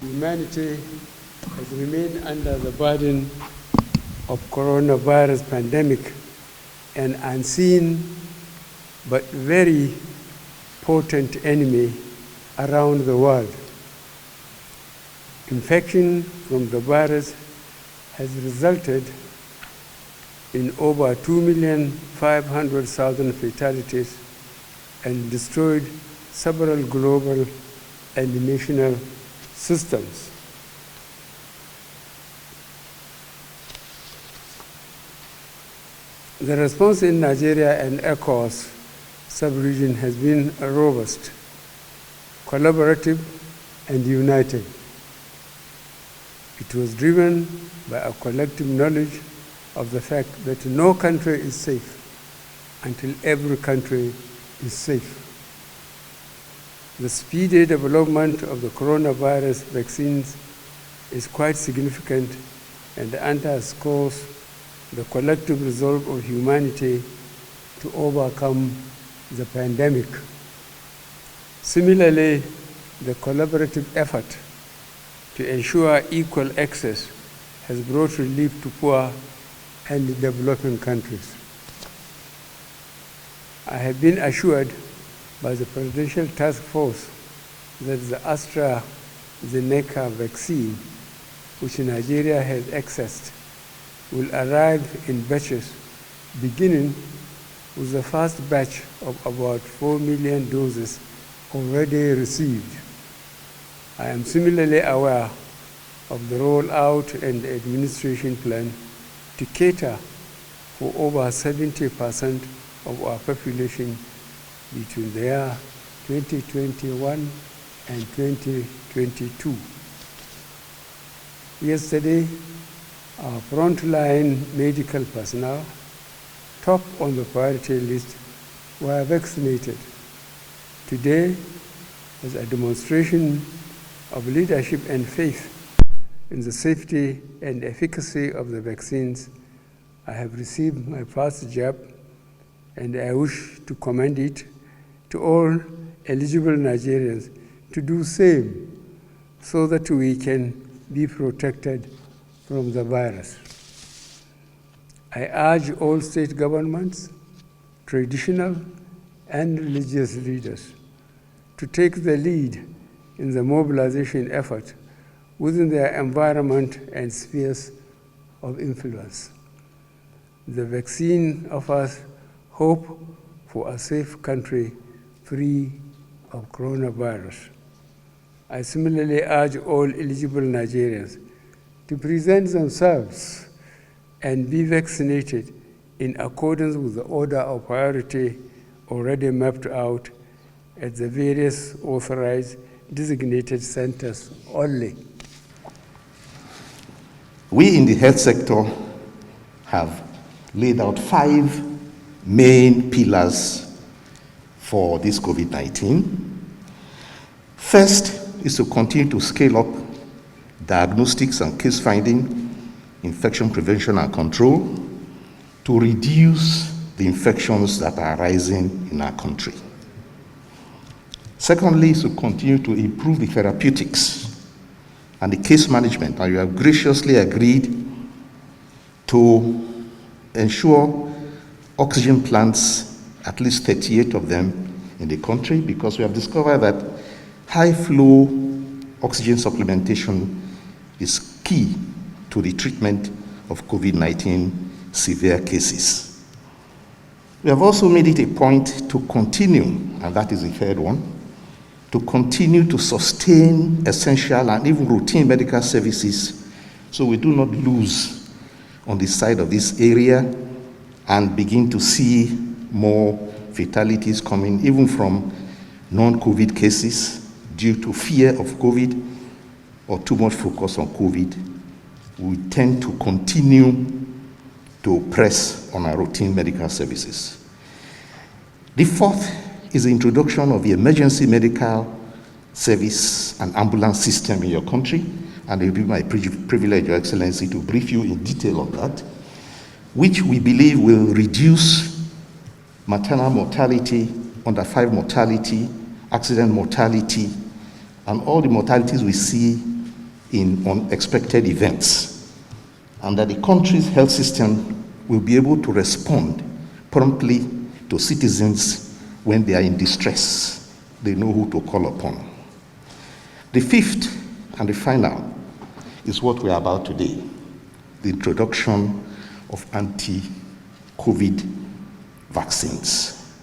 Humanity has remained under the burden of coronavirus pandemic, an unseen but very potent enemy around the world. Infection from the virus has resulted in over 2,500,000 fatalities and destroyed several global and national systems. The response in Nigeria and ECOWAS sub-region has been robust, collaborative, and united. It was driven by a collective knowledge of the fact that no country is safe until every country is safe. The speedy development of the coronavirus vaccines is quite significant and underscores the collective resolve of humanity to overcome the pandemic. Similarly, the collaborative effort to ensure equal access has brought relief to poor and developing countries. I have been assured by the Presidential Task Force that the AstraZeneca vaccine, which Nigeria has accessed, will arrive in batches, beginning with the first batch of about 4 million doses already received. I am similarly aware of the rollout and administration plan to cater for over 70% of our population between the year 2021 and 2022. Yesterday, our frontline medical personnel, top on the priority list, were vaccinated. Today, as a demonstration of leadership and faith in the safety and efficacy of the vaccines, I have received my first jab, and I wish to commend it to all eligible Nigerians to do same so that we can be protected from the virus. I urge all state governments, traditional and religious leaders to take the lead in the mobilization effort within their environment and spheres of influence. The vaccine offers hope for a safe country free of coronavirus. I similarly urge all eligible Nigerians to present themselves and be vaccinated in accordance with the order of priority already mapped out at the various authorized designated centers only. We in the health sector have laid out 5 main pillars for this COVID-19. First is to continue to scale up diagnostics and case finding, infection prevention and control to reduce the infections that are rising in our country. Secondly, is to continue to improve the therapeutics and the case management, and you have graciously agreed to ensure oxygen plants, at least 38 of them in the country, because we have discovered that high flow oxygen supplementation is key to the treatment of COVID-19 severe cases. We have also made it a point to continue, and that is the third one, to continue to sustain essential and even routine medical services so we do not lose on the side of this area and begin to see more fatalities coming even from non-COVID cases due to fear of COVID or too much focus on COVID. We tend to continue to press on our routine medical services. The fourth is the introduction of the emergency medical service and ambulance system in your country, and it will be my privilege, Your Excellency, to brief you in detail on that, which we believe will reduce maternal mortality, under 5 mortality, accident mortality, and all the mortalities we see in unexpected events, and that the country's health system will be able to respond promptly to citizens when they are in distress. They know who to call upon. The fifth and the final is what we are about today, the introduction of anti-COVID vaccines.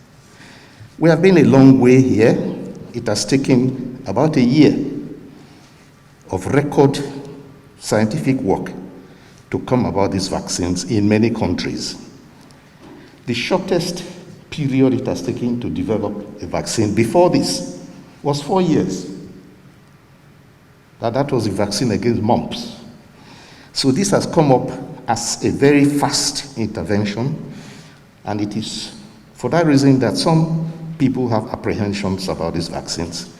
We have been a long way here. It has taken about a year of record scientific work to come about these vaccines in many countries. The shortest period it has taken to develop a vaccine before this was 4 years. That was the vaccine against mumps. So this has come up as a very fast intervention, and it is for that reason that some people have apprehensions about these vaccines,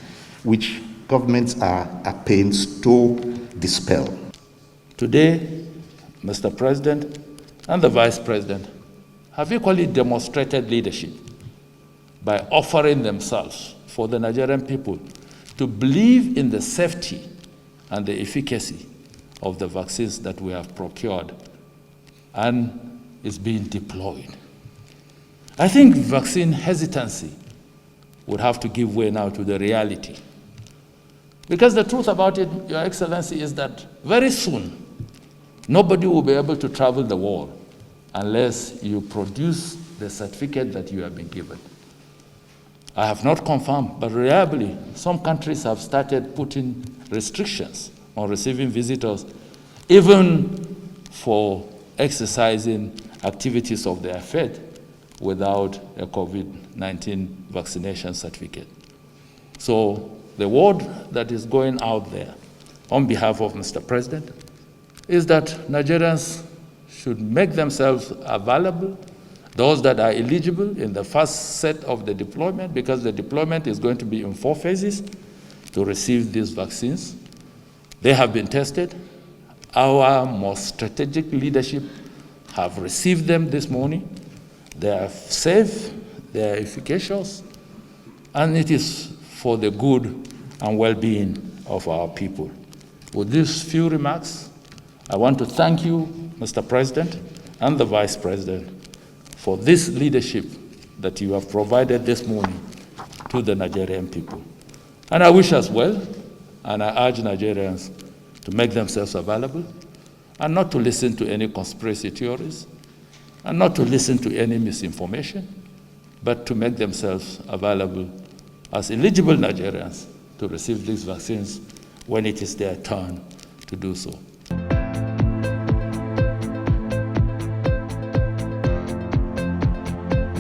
which governments are at pains to dispel. Today, Mr. President and the Vice President have equally demonstrated leadership by offering themselves for the Nigerian people to believe in the safety and the efficacy of the vaccines that we have procured and is being deployed. I think vaccine hesitancy would have to give way now to the reality. Because the truth about it, Your Excellency, is that very soon, nobody will be able to travel the world unless you produce the certificate that you have been given. I have not confirmed, but reliably, some countries have started putting restrictions on receiving visitors, even for exercising activities of their faith without a COVID-19 vaccination certificate. So the word that is going out there on behalf of Mr. President is that Nigerians should make themselves available, those that are eligible in the first set of the deployment, because the deployment is going to be in 4 phases to receive these vaccines. They have been tested. Our most strategic leadership have received them this morning. They are safe, they are efficacious, and it is for the good and well-being of our people. With these few remarks, I want to thank you, Mr. President, and the Vice President for this leadership that you have provided this morning to the Nigerian people. And I wish us well, and I urge Nigerians to make themselves available and not to listen to any conspiracy theories and not to listen to any misinformation, but to make themselves available as eligible Nigerians to receive these vaccines when it is their turn to do so.